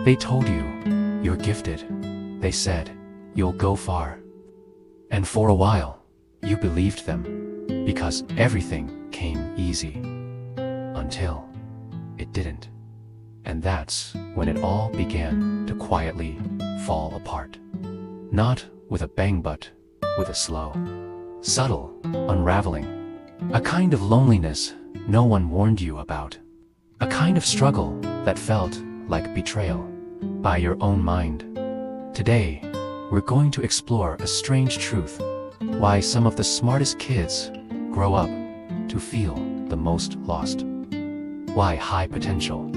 They told you, you're gifted. They said, you'll go far. And for a while, you believed them, because everything came easy. Until it didn't. And that's when it all began to quietly fall apart. Not with a bang, but with a slow, subtle unraveling. A kind of loneliness no one warned you about. A kind of struggle that felt like betrayal by your own mind. Today, we're going to explore a strange truth: why some of the smartest kids grow up to feel the most lost. Why high potential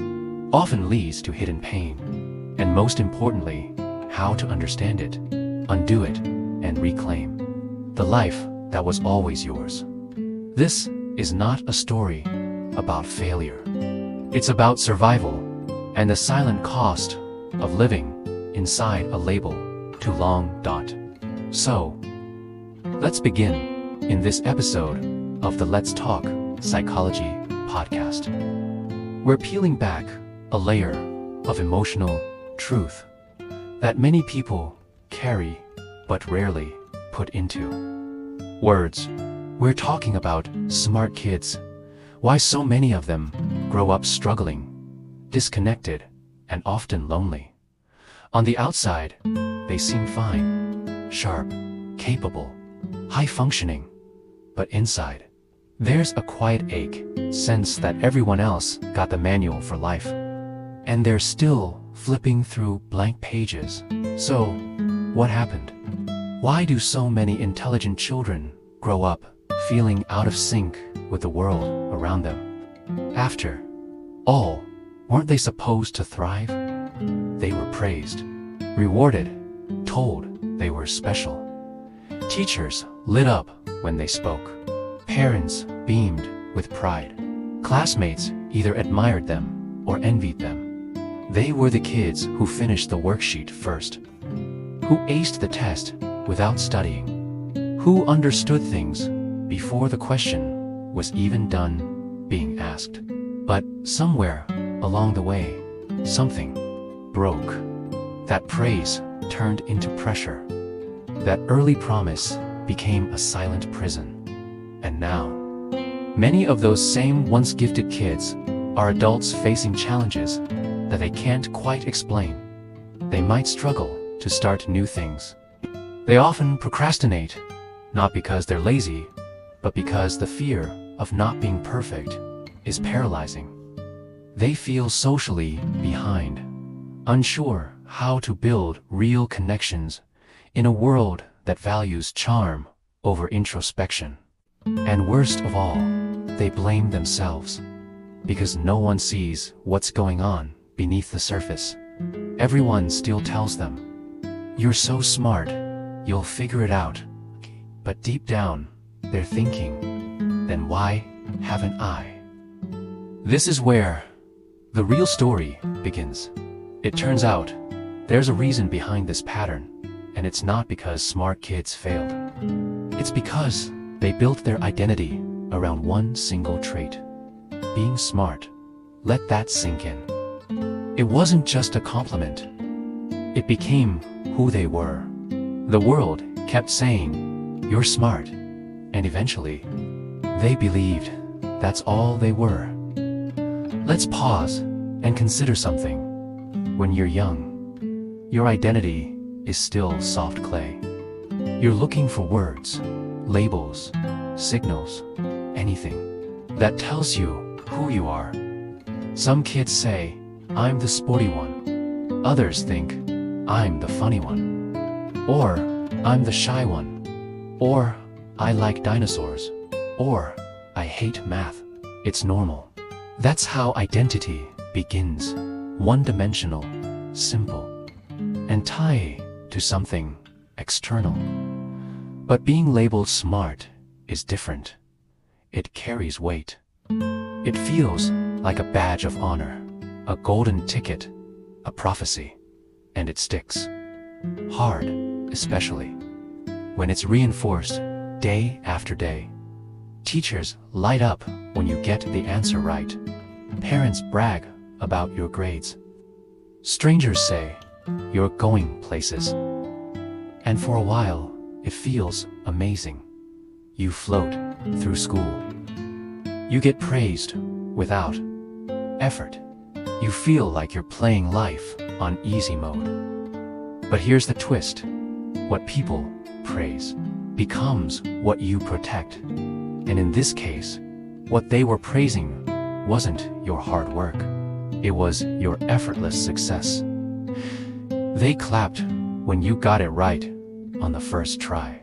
often leads to hidden pain. And most importantly, how to understand it, undo it, and reclaim the life that was always yours. This is not a story about failure. It's about survival and the silent cost of living inside a label too long. So, let's begin in this episode of the Let's Talk Psychology podcast. We're peeling back a layer of emotional truth that many people carry but rarely put into words. We're talking about smart kids, why so many of them grow up struggling, disconnected, and often lonely. On the outside, they seem fine, sharp, capable, high-functioning, but inside, there's a quiet ache, sense that everyone else got the manual for life, and they're still flipping through blank pages. So, what happened? Why do so many intelligent children grow up feeling out of sync with the world around them? After all, weren't they supposed to thrive? They were praised, rewarded, told they were special. Teachers lit up when they spoke. Parents beamed with pride. Classmates either admired them or envied them. They were the kids who finished the worksheet first, who aced the test without studying, who understood things before the question was even done being asked. But somewhere along the way, something broke. That praise turned into pressure. That early promise became a silent prison. And now, many of those same once gifted kids are adults facing challenges that they can't quite explain. They might struggle to start new things. They often procrastinate, not because they're lazy, but because the fear of not being perfect is paralyzing. They feel socially behind, unsure how to build real connections in a world that values charm over introspection. And worst of all, they blame themselves, because no one sees what's going on beneath the surface. Everyone still tells them, "You're so smart, you'll figure it out." But deep down, they're thinking, "Then why haven't I?" This is where the real story begins. It turns out, there's a reason behind this pattern, and it's not because smart kids failed. It's because they built their identity around one single trait: being smart. Let that sink in. It wasn't just a compliment. It became who they were. The world kept saying, "You're smart," and eventually, they believed that's all they were. Let's pause and consider something. When you're young, your identity is still soft clay. You're looking for words, labels, signals, anything that tells you who you are. Some kids say, "I'm the sporty one." Others think, "I'm the funny one." Or, "I'm the shy one." Or, "I like dinosaurs." Or, "I hate math." It's normal. That's how identity begins. One-dimensional, simple, and tied to something external. But being labeled smart is different. It carries weight. It feels like a badge of honor, a golden ticket, a prophecy, and it sticks. Hard, especially when it's reinforced day after day. Teachers light up when you get the answer right. Parents brag about your grades. Strangers say, "You're going places." And for a while, it feels amazing. You float through school. You get praised without effort. You feel like you're playing life on easy mode. But here's the twist. What people praise becomes what you protect. And in this case, what they were praising wasn't your hard work. It was your effortless success. They clapped when you got it right on the first try.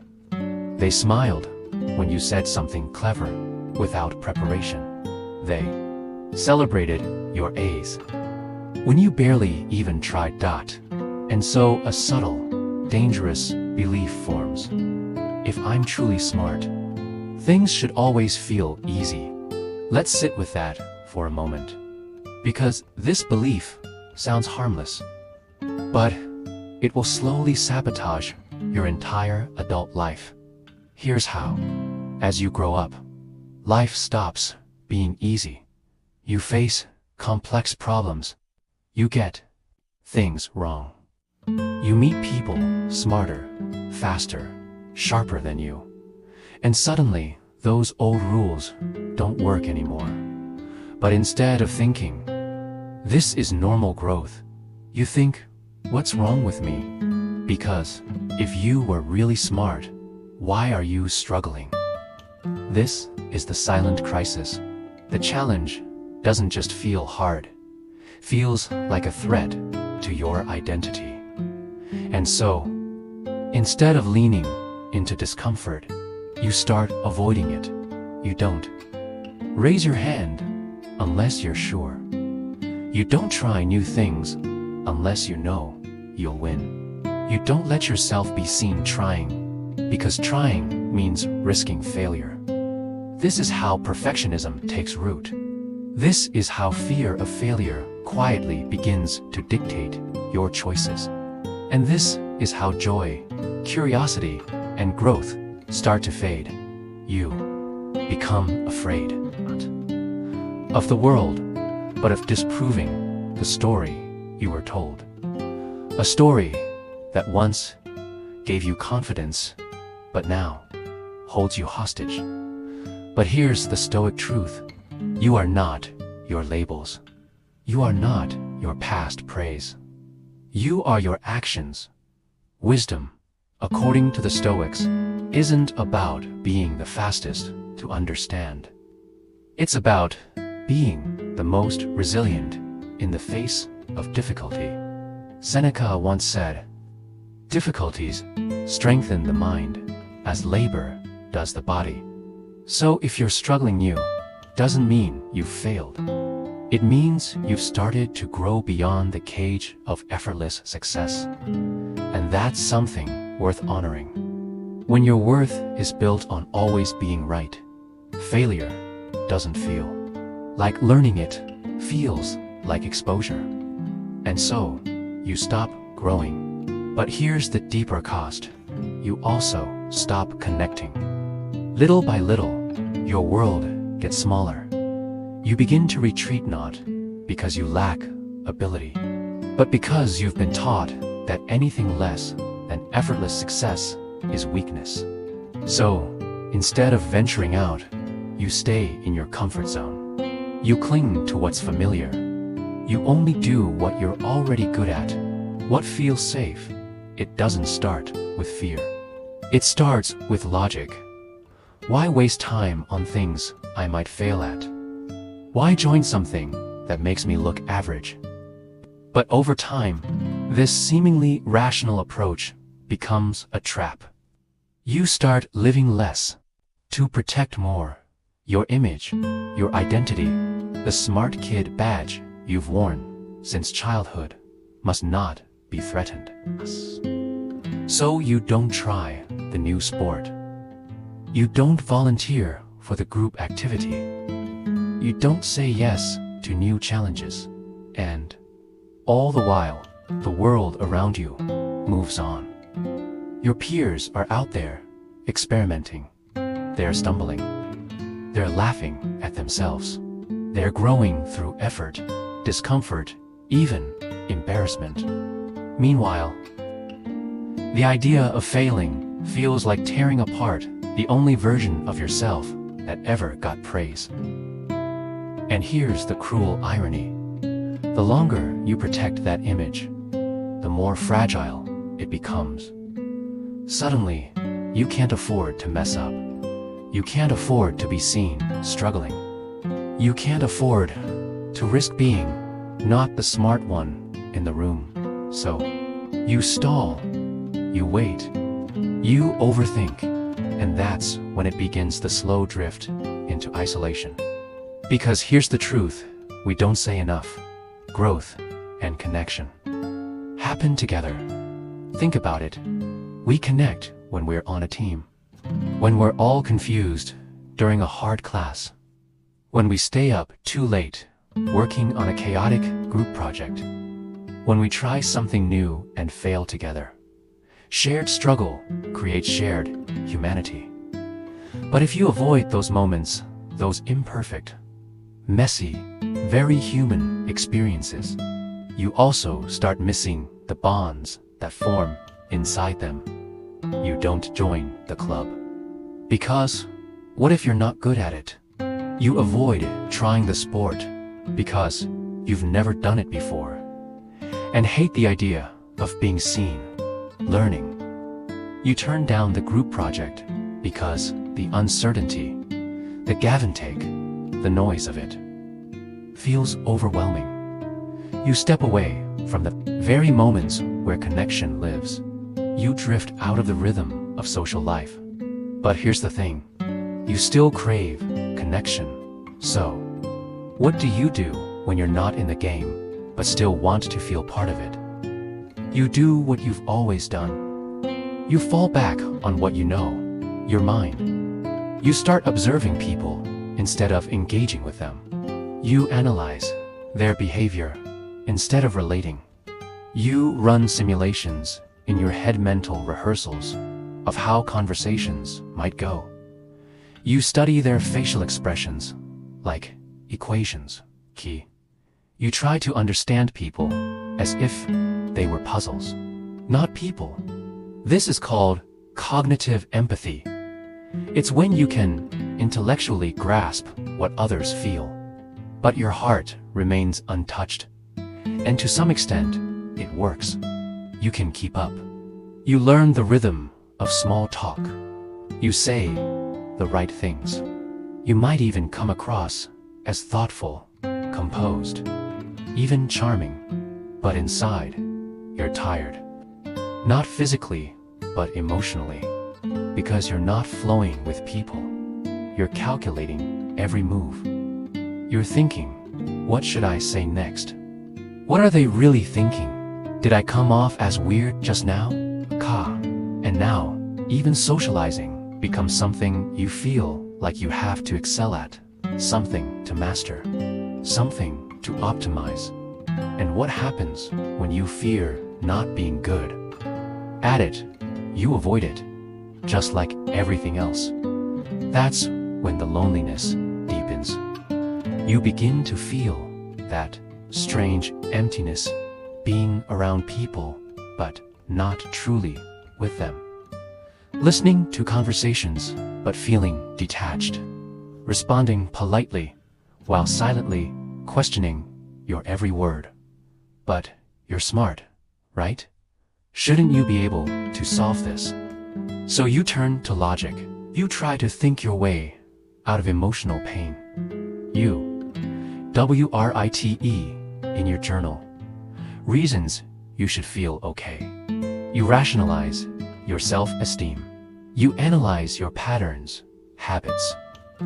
They smiled when you said something clever without preparation. They celebrated your A's when you barely even tried. And so a subtle, dangerous belief forms. If I'm truly smart, things should always feel easy. Let's sit with that for a moment. Because this belief sounds harmless, but it will slowly sabotage your entire adult life. Here's how. As you grow up, life stops being easy. You face complex problems. You get things wrong. You meet people smarter, faster, sharper than you. And suddenly, those old rules don't work anymore. But instead of thinking, "This is normal growth," you think, "What's wrong with me?" Because if you were really smart, why are you struggling? This is the silent crisis. The challenge doesn't just feel hard, feels like a threat to your identity. And so, instead of leaning into discomfort, you start avoiding it. You don't raise your hand unless you're sure. You don't try new things unless you know you'll win. You don't let yourself be seen trying, because trying means risking failure. This is how perfectionism takes root. This is how fear of failure quietly begins to dictate your choices. And this is how joy, curiosity, and growth start to fade. You become afraid not of the world, but of disproving the story you were told. A story that once gave you confidence, but now holds you hostage. But here's the Stoic truth. You are not your labels. You are not your past praise. You are your actions. Wisdom, according to the Stoics, isn't about being the fastest to understand. It's about being the most resilient in the face of difficulty. Seneca once said, "Difficulties strengthen the mind as labor does the body." So if you're struggling new, doesn't mean you've failed. It means you've started to grow beyond the cage of effortless success. And that's something worth honoring. When your worth is built on always being right, failure doesn't feel like learning, it feels like exposure. And so, you stop growing. But here's the deeper cost. You also stop connecting. Little by little, your world gets smaller. You begin to retreat not because you lack ability, but because you've been taught that anything less than effortless success is weakness. So, instead of venturing out, you stay in your comfort zone. You cling to what's familiar. You only do what you're already good at, what feels safe. It doesn't start with fear. It starts with logic. Why waste time on things I might fail at? Why join something that makes me look average? But over time, this seemingly rational approach becomes a trap. You start living less to protect more. Your image, your identity, the smart kid badge you've worn since childhood must not be threatened. So you don't try the new sport. You don't volunteer for the group activity. You don't say yes to new challenges. And all the while, the world around you moves on. Your peers are out there, experimenting. They're stumbling. They're laughing at themselves. They're growing through effort, discomfort, even embarrassment. Meanwhile, the idea of failing feels like tearing apart the only version of yourself that ever got praise. And here's the cruel irony. The longer you protect that image, the more fragile it becomes. Suddenly, you can't afford to mess up. You can't afford to be seen struggling. You can't afford to risk being not the smart one in the room. So, you stall, you wait, you overthink, and that's when it begins the slow drift into isolation. Because here's the truth, we don't say enough. Growth and connection happen together. Think about it. We connect when we're on a team. When we're all confused during a hard class. When we stay up too late, working on a chaotic group project. When we try something new and fail together. Shared struggle creates shared humanity. But if you avoid those moments, those imperfect, messy, very human experiences, you also start missing the bonds that form inside them. You don't join the club. Because, what if you're not good at it? You avoid trying the sport because you've never done it before, and hate the idea of being seen, learning. You turn down the group project because the uncertainty, the give and take, the noise of it feels overwhelming. You step away from the very moments where connection lives. You drift out of the rhythm of social life. But here's the thing, you still crave connection. So, what do you do when you're not in the game, but still want to feel part of it? You do what you've always done. You fall back on what you know, your mind. You start observing people instead of engaging with them. You analyze their behavior instead of relating. You run simulations in your head, mental rehearsals of how conversations might go. You study their facial expressions like equations. Key. You try to understand people as if they were puzzles, not people. This is called cognitive empathy. It's when you can intellectually grasp what others feel, but your heart remains untouched. And to some extent, it works. You can keep up. You learn the rhythm of small talk. You say the right things. You might even come across as thoughtful, composed, even charming. But inside, you're tired. Not physically, but emotionally. Because you're not flowing with people. You're calculating every move. You're thinking, what should I say next? What are they really thinking? Did I come off as weird just now? And now, even socializing becomes something you feel like you have to excel at, something to master, something to optimize. And what happens when you fear not being good at it? You avoid it, just like everything else. That's when the loneliness deepens. You begin to feel that strange emptiness, being around people, but not truly with them. Listening to conversations, but feeling detached. Responding politely, while silently questioning your every word. But you're smart, right? Shouldn't you be able to solve this? So you turn to logic. You try to think your way out of emotional pain. You, WRITE, in your journal. Reasons you should feel okay. You rationalize your self-esteem. You analyze your patterns, habits,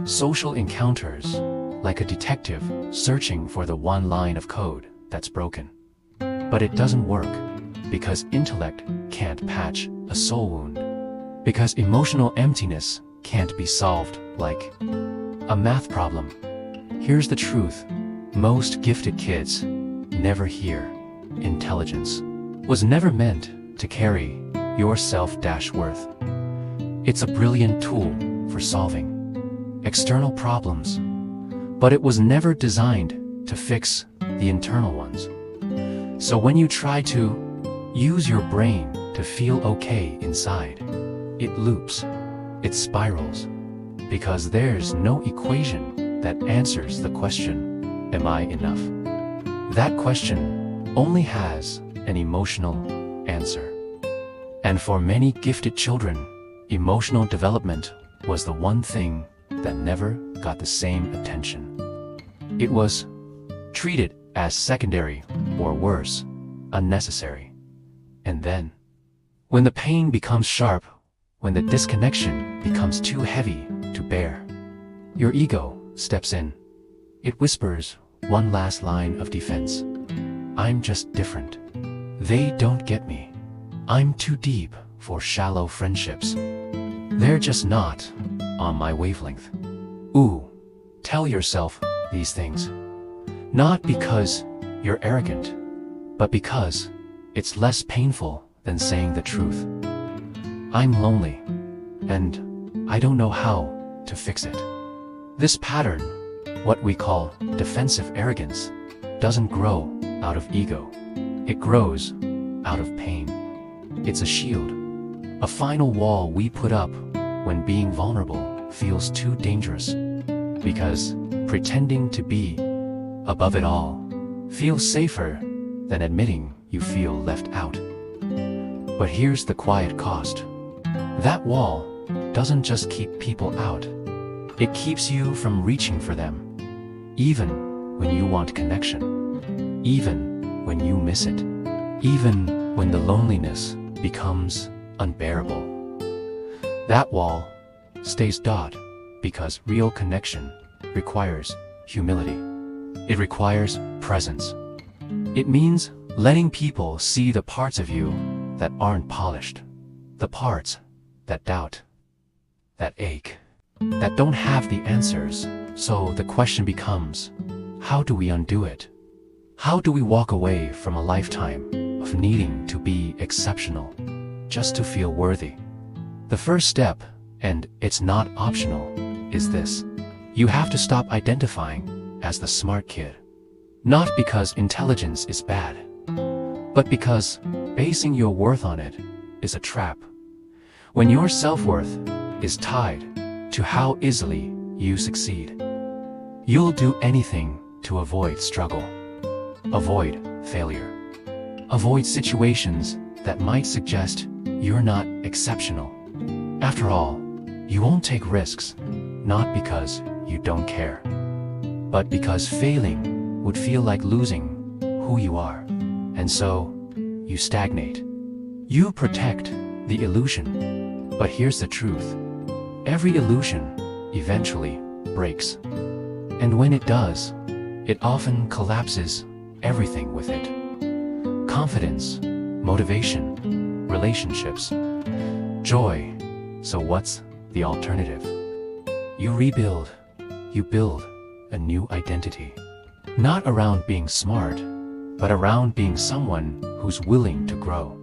social encounters, like a detective searching for the one line of code that's broken. But it doesn't work, because intellect can't patch a soul wound. Because emotional emptiness can't be solved like a math problem. Here's the truth. Most gifted kids never hear. Intelligence was never meant to carry your self-worth. It's a brilliant tool for solving external problems, but it was never designed to fix the internal ones. So when you try to use your brain to feel okay inside, it loops, it spirals, because there's no equation that answers the question, am I enough? That question only has an emotional answer. And for many gifted children, emotional development was the one thing that never got the same attention. It was treated as secondary, or worse, unnecessary. And then, when the pain becomes sharp, when the disconnection becomes too heavy to bear, your ego steps in. It whispers one last line of defense. I'm just different. They don't get me. I'm too deep for shallow friendships. They're just not on my wavelength. Ooh, tell yourself these things. Not because you're arrogant, but because it's less painful than saying the truth. I'm lonely, and I don't know how to fix it. This pattern, what we call defensive arrogance, doesn't grow out of ego. It grows out of pain. It's a shield, a final wall we put up when being vulnerable feels too dangerous, because pretending to be above it all feels safer than admitting you feel left out. But here's the quiet cost. That wall doesn't just keep people out. It keeps you from reaching for them, even when you want connection, even when you miss it, even when the loneliness becomes unbearable. That wall stays dot because real connection requires humility. It requires presence. It means letting people see the parts of you that aren't polished, the parts that doubt, that ache, that don't have the answers. So the question becomes, how do we undo it? How do we walk away from a lifetime of needing to be exceptional just to feel worthy? The first step, and it's not optional, is this. You have to stop identifying as the smart kid. Not because intelligence is bad, but because basing your worth on it is a trap. When your self-worth is tied to how easily you succeed, you'll do anything to avoid struggle, avoid failure, avoid situations that might suggest you're not exceptional. After all, you won't take risks, not because you don't care, but because failing would feel like losing who you are. And so, you stagnate. You protect the illusion. But here's the truth. Every illusion eventually breaks. And when it does, it often collapses everything with it. Confidence, motivation, relationships, joy. So what's the alternative? You rebuild. You build a new identity. Not around being smart, but around being someone who's willing to grow.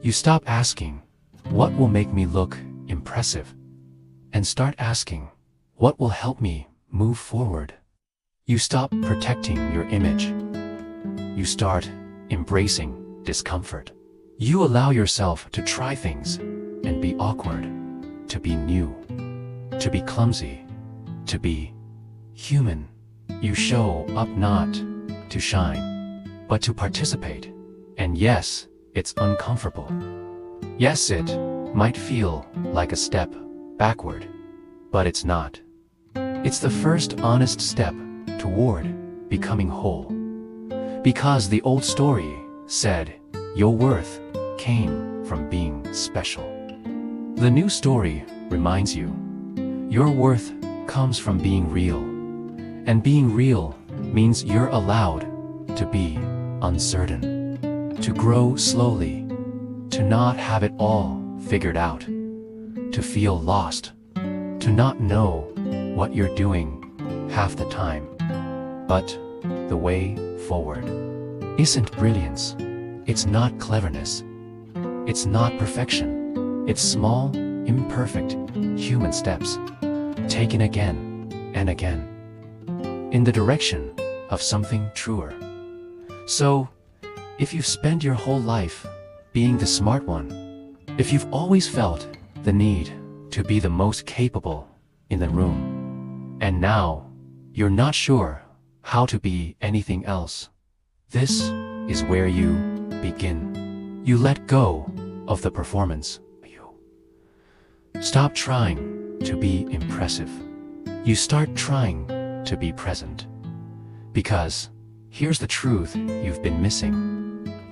You stop asking, what will make me look impressive? And start asking, what will help me move forward? You stop protecting your image. You start embracing discomfort. You allow yourself to try things and be awkward, to be new, to be clumsy, to be human. You show up not to shine, but to participate. And yes, it's uncomfortable. Yes, it might feel like a step backward, but it's not. It's the first honest step toward becoming whole. Because the old story said, your worth came from being special. The new story reminds you, your worth comes from being real. And being real means you're allowed to be uncertain, to grow slowly, to not have it all figured out, to feel lost, to not know what you're doing half the time. But the way forward isn't brilliance. It's not cleverness. It's not perfection. It's small, imperfect, human steps, taken again and again, in the direction of something truer. So, If you've spent your whole life being the smart one, if you've always felt the need to be the most capable in the room, and now you're not sure how to be anything else, this is where you begin. You let go of the performance. You stop trying to be impressive. You start trying to be present. Because here's the truth you've been missing.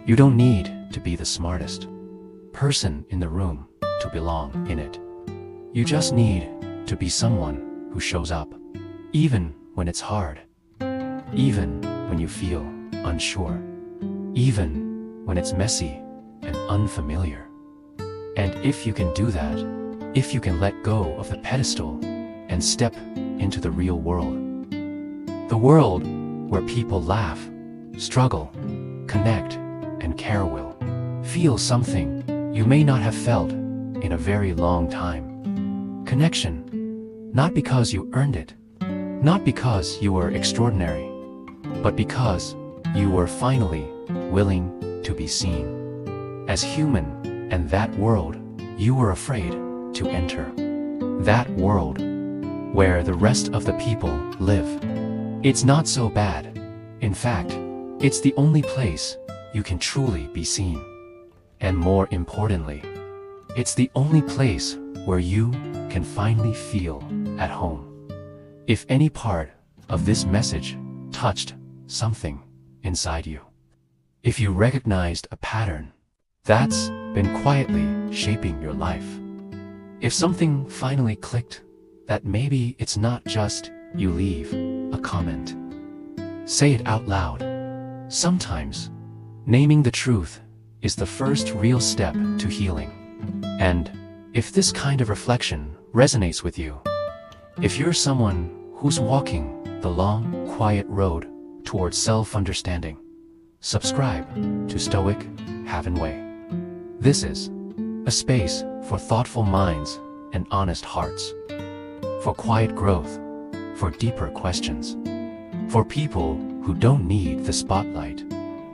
You don't need to be the smartest person in the room to belong in it. You just need to be someone who shows up, even when it's hard, even when you feel unsure, even when it's messy and unfamiliar. And if you can do that, if you can let go of the pedestal and step into the real world, the world where people laugh, struggle, connect, and care will feel something you may not have felt in a very long time. Connection, not because you earned it, not because you were extraordinary, but because you were finally willing to be seen as human, and that world you were afraid to enter. That world where the rest of the people live. It's not so bad. In fact, it's the only place you can truly be seen. And more importantly, it's the only place where you can finally feel at home. If any part of this message touched something inside you, if you recognized a pattern that's been quietly shaping your life, if something finally clicked, that maybe it's not just you leave a comment. Say it out loud. Sometimes, naming the truth is the first real step to healing. And if this kind of reflection resonates with you, if you're someone who's walking the long, quiet road towards self-understanding, subscribe to Stoic Havenway. This is a space for thoughtful minds and honest hearts, for quiet growth, for deeper questions, for people who don't need the spotlight,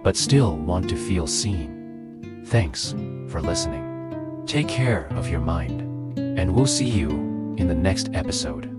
but still want to feel seen. Thanks for listening. Take care of your mind, and we'll see you in the next episode.